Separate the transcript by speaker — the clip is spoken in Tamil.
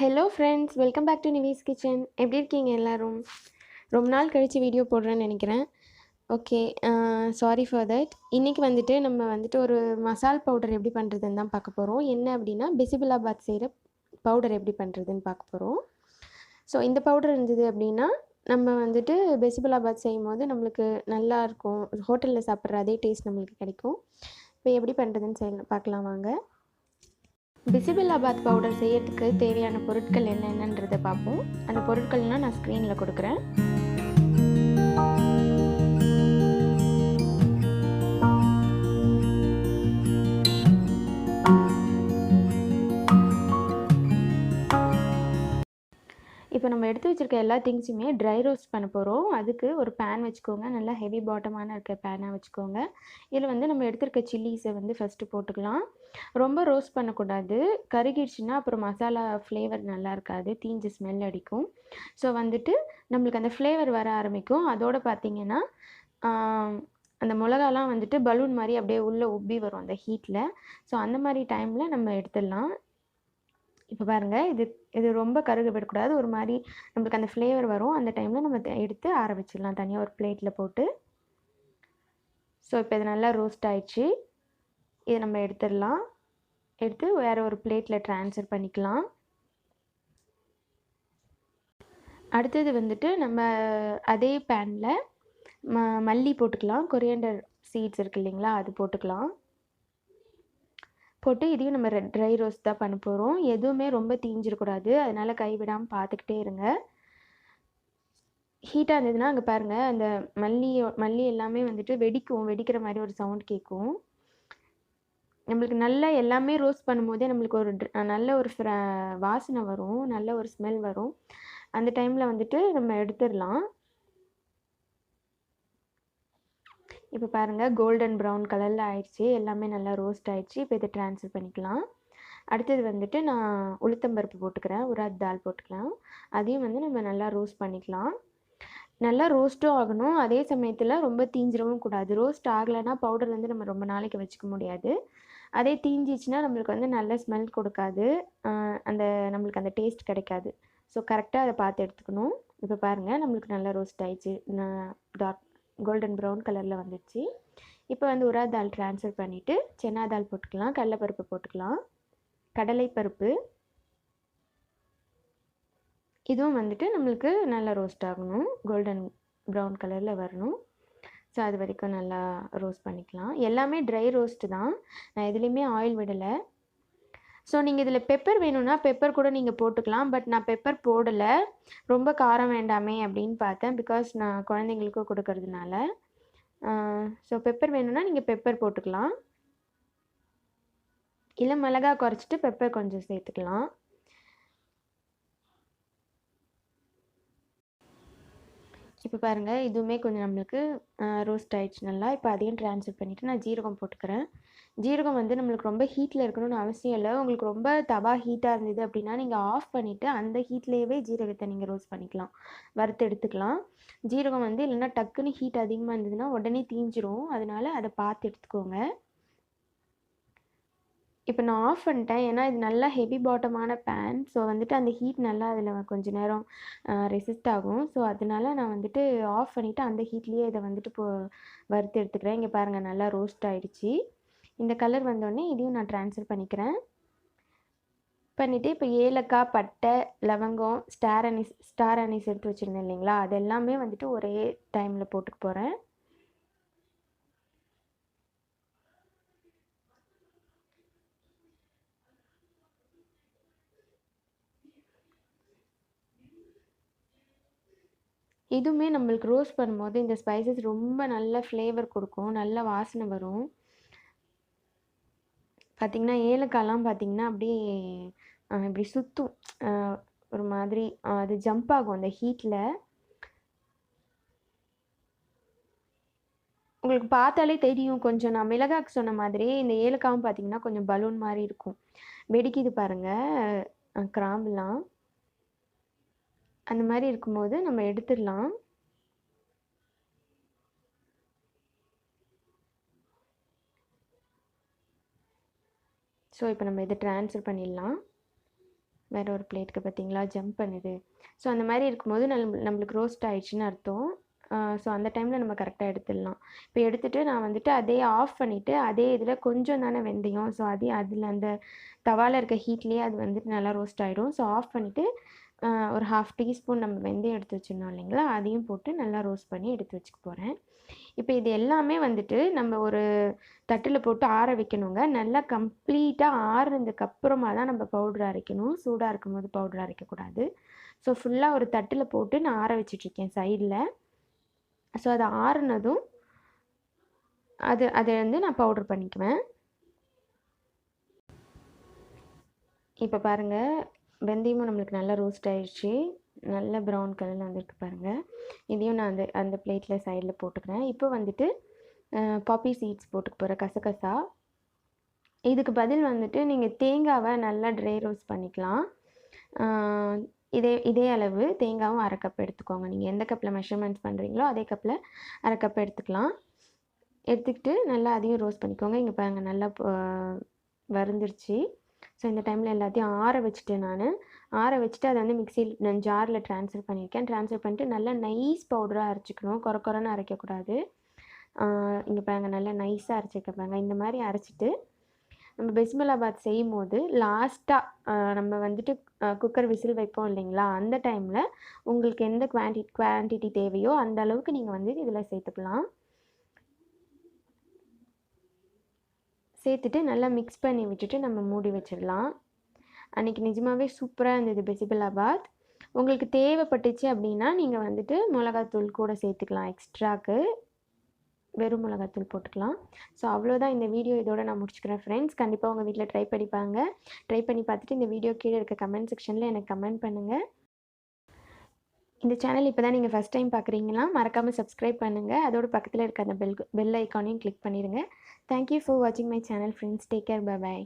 Speaker 1: Hello friends, welcome back to Nivis kitchen. எப்படி இருக்கீங்க எல்லாரும்? ரொம்ப நாள் கழித்து வீடியோ போடுறேன்னு நினைக்கிறேன். Okay, sorry for that. இன்றைக்கி நம்ம ஒரு மசால் பவுடர் எப்படி பண்ணுறதுன்னு தான் பார்க்க போகிறோம். என்ன அப்படின்னா பிசிபிலாபாத் செய்கிற பவுடர் எப்படி பண்ணுறதுன்னு பார்க்க போகிறோம். ஸோ இந்த பவுடர் இருந்தது அப்படின்னா நம்ம பெசிபிலாபாத் செய்யும் போது நம்மளுக்கு நல்லாயிருக்கும். ஹோட்டலில் சாப்பிட்ற அதே டேஸ்ட் நம்மளுக்கு கிடைக்கும். இப்போ எப்படி பண்ணுறதுன்னு பார்க்கலாம் வாங்க. பிசிபிலாபாத் பவுடர் செய்யறதுக்கு தேவையான பொருட்கள் என்னென்னன்றதை பார்ப்போம். அந்த பொருட்கள்லாம் நான் ஸ்க்ரீனில் கொடுக்குறேன். இப்போ நம்ம எடுத்து வச்சுருக்க எல்லா திங்ஸுமே ட்ரை ரோஸ்ட் பண்ண போகிறோம். அதுக்கு ஒரு பேன் வச்சுக்கோங்க. நல்லா ஹெவி பாட்டமான இருக்க பேனாக வச்சுக்கோங்க. இதில் நம்ம எடுத்துருக்க சில்லிஸை ஃபஸ்ட்டு போட்டுக்கலாம். ரொம்ப ரோஸ்ட் பண்ணக்கூடாது. கருகிடுச்சுன்னா அப்புறம் மசாலா ஃப்ளேவர் நல்லா இருக்காது, தீஞ்ச ஸ்மெல் அடிக்கும். ஸோ நம்மளுக்கு அந்த ஃப்ளேவர் வர ஆரம்பிக்கும். அதோடு பார்த்திங்கன்னா அந்த மிளகாலாம் பலூன் மாதிரி அப்படியே உள்ளே உப்பி வரும் அந்த ஹீட்டில். ஸோ அந்த மாதிரி டைமில் நம்ம எடுத்துடலாம். இப்போ பாருங்கள், இது ரொம்ப கருக விடக்கூடாது. ஒரு மாதிரி நம்மளுக்கு அந்த ஃப்ளேவர் வரும். அந்த டைமில் நம்ம எடுத்து ஆற வச்சிடலாம் தனியாக ஒரு பிளேட்டில் போட்டு. ஸோ இப்போ இது நல்லா ரோஸ்ட் ஆயிடுச்சு. இதை நம்ம எடுத்துடலாம். எடுத்து வேறு ஒரு பிளேட்டில் ட்ரான்ஸ்ஃபர் பண்ணிக்கலாம். அடுத்தது நம்ம அதே பேனில் மல்லி போட்டுக்கலாம். கொரியண்டர் சீட்ஸ் இருக்குது இல்லைங்களா, அது போட்டுக்கலாம். போட்டு இதையும் நம்ம ட்ரை ரோஸ்ட் தான் பண்ண போகிறோம். எதுவுமே ரொம்ப தீஞ்சிடக்கூடாது. அதனால் கைவிடாமல் பார்த்துக்கிட்டே இருங்க. ஹீட்டாக இருந்ததுன்னா அங்கே பாருங்கள், அந்த மல்லி எல்லாமே வெடிக்கும். வெடிக்கிற மாதிரி ஒரு சவுண்ட் கேட்கும். நம்மளுக்கு நல்லா எல்லாமே ரோஸ்ட் பண்ணும்போதே நம்மளுக்கு ஒரு நல்ல ஒரு வாசனை வரும், நல்ல ஒரு ஸ்மெல் வரும். அந்த டைமில் நம்ம எடுத்துடலாம். இப்போ பாருங்கள், கோல்டன் ப்ரௌன் கலரில் ஆயிடுச்சு. எல்லாமே நல்லா ரோஸ்ட் ஆயிடுச்சு. இப்போ இதை ட்ரான்ஸ்ஃபர் பண்ணிக்கலாம். அடுத்தது நான் உளுத்தம்பருப்பு போட்டுக்கிறேன். உராத் தால் போட்டுக்கலாம். அதையும் நம்ம நல்லா ரோஸ்ட் பண்ணிக்கலாம். நல்லா ரோஸ்ட்டும் ஆகணும். அதே சமயத்தில் ரொம்ப தீஞ்சிடவும் கூடாது. ரோஸ்ட் ஆகலைன்னா பவுடர் நம்ம ரொம்ப நாளைக்கு வச்சுக்க முடியாது. அதே தீஞ்சிச்சுன்னா நம்மளுக்கு நல்ல ஸ்மெல் கொடுக்காது. நம்மளுக்கு அந்த டேஸ்ட் கிடைக்காது. ஸோ கரெக்டாக அதை பார்த்து எடுத்துக்கணும். இப்போ பாருங்கள், நம்மளுக்கு நல்லா ரோஸ்ட் ஆயிடுச்சு. டார்க் கோல்டன் ப்ரௌன் கலரில் வந்துடுச்சு. இப்போ உராத் தால் ட்ரான்ஸ்ஃபர் பண்ணிவிட்டு சென்னா தால் போட்டுக்கலாம். கடலைப்பருப்பு போட்டுக்கலாம். கடலைப்பருப்பு இதுவும் நம்மளுக்கு நல்லா ரோஸ்ட் ஆகணும். கோல்டன் ப்ரௌன் கலரில் வரணும். ஸோ அது வரைக்கும் நல்லா ரோஸ்ட் பண்ணிக்கலாம். எல்லாமே ட்ரை ரோஸ்ட்டு தான், நான் எதுலேயுமே ஆயில் விடலை. ஸோ நீங்கள் இதில் பெப்பர் வேணும்னா பெப்பர் கூட நீங்கள் போட்டுக்கலாம். பட் நான் பெப்பர் போடலை. ரொம்ப காரம் வேண்டாமே அப்படின்னு பார்த்தேன். பிகாஸ் நான் குழந்தைங்களுக்கும் கொடுக்கறதுனால. ஸோ பெப்பர் வேணும்னா நீங்கள் பெப்பர் போட்டுக்கலாம். இல்லை மிளகா குறைச்சிட்டு பெப்பர் கொஞ்சம் சேர்த்துக்கலாம். இப்போ பாருங்கள், இதுவுமே கொஞ்சம் நம்மளுக்கு ரோஸ்ட் ஆயிடுச்சு நல்லா. இப்போ அதையும் ட்ரான்ஸ்ஃபர் பண்ணிவிட்டு நான் ஜீரகம் போட்டுக்கிறேன். ஜீரகம் நம்மளுக்கு ரொம்ப ஹீட்டில் இருக்கணும்னு அவசியம் இல்லை. உங்களுக்கு ரொம்ப தவா ஹீட்டாக இருந்தது அப்படின்னா நீங்கள் ஆஃப் பண்ணிவிட்டு அந்த ஹீட்லேயே ஜீரகத்தை நீங்கள் ரோஸ்ட் பண்ணிக்கலாம், வறுத்து எடுத்துக்கலாம். ஜீரகம் இல்லைன்னா டக்குன்னு ஹீட் அதிகமாக இருந்ததுன்னா உடனே தீஞ்சிரும். அதனால் அதை பார்த்து எடுத்துக்கோங்க. இப்போ நான் ஆஃப் பண்ணிட்டேன். ஏன்னா இது நல்லா ஹெவி பாட்டமான பேன். ஸோ அந்த ஹீட் நல்லா அதில் கொஞ்சம் நேரம் ரெசிஸ்ட் ஆகும். ஸோ அதனால நான் ஆஃப் பண்ணிவிட்டு அந்த ஹீட்லேயே இதை இப்போ வறுத்து எடுத்துக்கிறேன். இங்கே பாருங்கள், நல்லா ரோஸ்ட் ஆகிடுச்சி. இந்த கலர் வந்தோடனே இதையும் நான் ட்ரான்ஸ்ஃபர் பண்ணிக்கிறேன். பண்ணிவிட்டு இப்போ ஏலக்காய், பட்டை, லவங்கம், ஸ்டார் அனீஸ் எடுத்து வச்சுருந்தேன் இல்லைங்களா, அது எல்லாமே ஒரே டைமில் போட்டுக்க போகிறேன். இதுவுமே நம்மளுக்கு ரோஸ்ட் பண்ணும்போது இந்த ஸ்பைசஸ் ரொம்ப நல்ல ஃப்ளேவர் கொடுக்கும், நல்ல வாசனை வரும். பார்த்திங்கன்னா ஏலக்காய்லாம் பார்த்திங்கன்னா அப்படியே இப்படி சுற்றும், ஒரு மாதிரி அது ஜம்ப் ஆகும் அந்த ஹீட்டில். உங்களுக்கு பார்த்தாலே தெரியும். கொஞ்சம் நான் மிளகாய்க்கு சொன்ன மாதிரி இந்த ஏலக்காவும் பார்த்திங்கன்னா கொஞ்சம் பலூன் மாதிரி இருக்கும். வெடிக்குது பாருங்கள் கிராம்புலாம். அந்த மாதிரி இருக்கும்போது நம்ம எடுத்துடலாம். ஸோ இப்போ நம்ம இதை ட்ரான்ஸ்ஃபர் பண்ணிடலாம். வேறு ஒரு பிளேட்டுக்கு பார்த்தீங்களா ஜம்ப் பண்ணுது. ஸோ அந்த மாதிரி இருக்கும்போது நம்மளுக்கு ரோஸ்ட் ஆயிடுச்சுன்னு அர்த்தம். ஸோ அந்த டைமில் நம்ம கரெக்டாக எடுத்துடலாம். இப்போ எடுத்துகிட்டு நான் வந்துட்டு அதே ஆஃப் பண்ணிவிட்டு அதே இதில் கொஞ்சம் தானே வெந்தயம், ஸோ அதே அதில் அந்த தவாவில் இருக்க ஹீட்லேயே அது வந்துட்டு நல்லா ரோஸ்ட் ஆகிடும். ஸோ ஆஃப் பண்ணிவிட்டு ஒரு 1/2 டீஸ்பூன் நம்ம வெந்தயம் எடுத்து வச்சுருந்தோம் இல்லைங்களா, அதையும் போட்டு நல்லா ரோஸ்ட் பண்ணி எடுத்து வச்சுக்க போகிறேன். இப்போ இது எல்லாமே வந்துட்டு நம்ம ஒரு தட்டில் போட்டு ஆற வைக்கணுங்க. நல்லா கம்ப்ளீட்டாக ஆறுனதுக்கப்புறமா தான் நம்ம பவுட்ரு அரைக்கணும். சூடாக இருக்கும்போது பவுட்ரு அரைக்கக்கூடாது. ஸோ ஃபுல்லாக ஒரு தட்டில் போட்டு நான் ஆற வச்சிட்ருக்கேன் சைடில். ஸோ அது ஆறுனதும் அதை வந்து நான் பவுட்ரு பண்ணிக்குவேன். இப்போ பாருங்கள், வெந்தயமும் நம்மளுக்கு நல்லா ரோஸ்ட் ஆயிடுச்சு. நல்ல ப்ரௌன் கலரில் வந்துருக்கு பாருங்கள். இதையும் நான் அந்த பிளேட்டில் சைடில் போட்டுக்கிறேன். இப்போ வந்துட்டு பாப்பி சீட்ஸ் போட்டுக்க போகிறேன், கசகசா. இதுக்கு பதில் வந்துட்டு நீங்கள் தேங்காவை நல்லா ட்ரை ரோஸ்ட் பண்ணிக்கலாம். இதே அளவு தேங்காவும் 1/2 கப் எடுத்துக்கோங்க. நீங்கள் எந்த கப்பில் மெஷர்மெண்ட்ஸ் பண்ணுறீங்களோ அதே கப்பில் 1/2 கப் எடுத்துக்கலாம். எடுத்துக்கிட்டு நல்லா அதையும் ரோஸ்ட் பண்ணிக்கோங்க. இங்கே பாருங்கள், நல்லா வறுந்துருச்சு. ஸோ இந்த டைமில் எல்லாத்தையும் ஆற வச்சுட்டேன். ஆற வச்சுட்டு அதை வந்து நான் ஜாரில் ட்ரான்ஸ்ஃபர் பண்ணியிருக்கேன். ட்ரான்ஸ்ஃபர் பண்ணிட்டு நல்லா நைஸ் பவுடராக அரைச்சிக்கணும். கொரன்னு அரைக்கக்கூடாது. இங்கே பாருங்கள், நல்லா நைஸாக அரைச்சிக்க பாருங்கள். இந்த மாதிரி அரைச்சிட்டு நம்ம பெஸ்மிலாபாத் செய்யும் போது லாஸ்ட்டாக நம்ம வந்துட்டு குக்கர் விசில் வைப்போம் இல்லைங்களா, அந்த டைமில் உங்களுக்கு எந்த குவான்டிட்டி தேவையோ அந்த அளவுக்கு நீங்கள் வந்து இதில் சேர்த்துக்கலாம். சேர்த்துட்டு நல்லா மிக்ஸ் பண்ணி விட்டுட்டு நம்ம மூடி வச்சிடலாம். அன்றைக்கி நிஜமாகவே சூப்பராக இருந்தது பெசிபிலாபாத். உங்களுக்கு தேவைப்பட்டுச்சு அப்படின்னா நீங்கள் வந்துட்டு மிளகாத்தூள் கூட சேர்த்துக்கலாம். எக்ஸ்ட்ராக்கு வெறும் மிளகாத்தூள் போட்டுக்கலாம். ஸோ அவ்வளோதான், இந்த வீடியோ இதோட நான் முடிச்சுக்கிறேன் ஃப்ரெண்ட்ஸ். கண்டிப்பாக உங்கள் வீட்டில் ட்ரை பண்ணி பார்த்துட்டு இந்த வீடியோ கீழே இருக்க கமெண்ட் செக்ஷனில் எனக்கு கமெண்ட் பண்ணுங்கள். இந்த சேனல் இப்போ தான் நீங்கள் ஃபஸ்ட் டைம் பார்க்குறீங்கன்னா மறக்காமல் சப்ஸ்கிரைப் பண்ணுங்கள். அதோட பக்கத்தில் இருக்க அந்த பெல் ஐக்கானையும் கிளிக் பண்ணிடுங்க. தேங்க்யூ ஃபார் வாட்சிங் my channel friends. Take care. By.